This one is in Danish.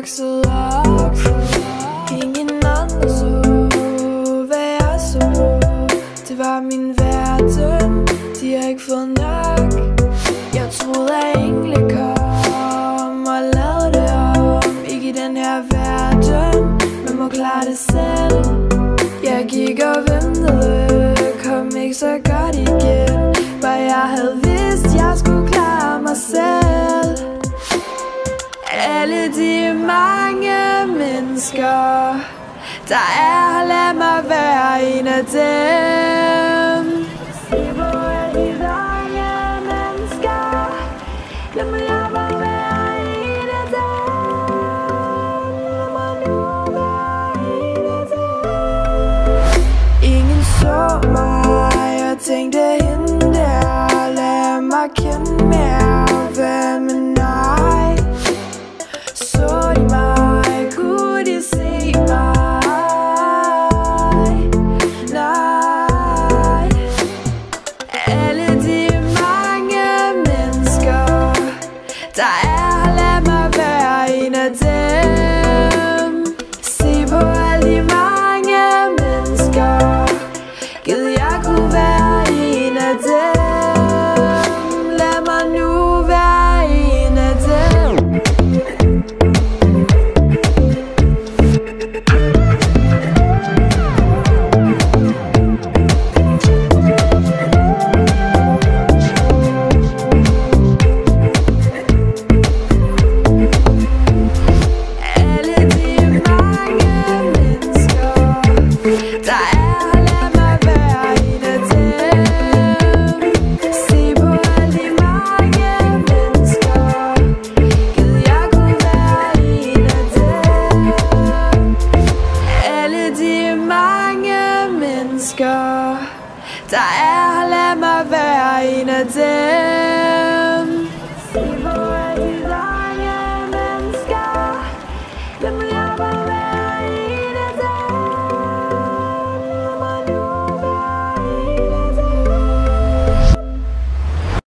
vokset op. Ingen andre så, hvad jeg så. Det var min verden, de har ikke fået nok. Jeg troede at engle kom og lavede det om. Ikke i den her verden, man må klare det selv. Jeg gik og ventede, kom ikke så godt igen. Bare jeg havde vidst, jeg skulle klare mig selv. Alle de mange mennesker, der er, lad mig være en af dem. Se på alle de mange mennesker, lad mig bare være en af dem. Lad mig nu være en af dem. Ingen så mig og tænkte hende der, lad mig kende mere, hvad med nej. Så de mig, kunne de se mig? Nej. Alle de mange mennesker, der er, lad mig være en af dem. Se på alle de mange mennesker, gid jeg kunne være en af dem. Lad mig nu være en af dem. Der er, lad mig være en af dem.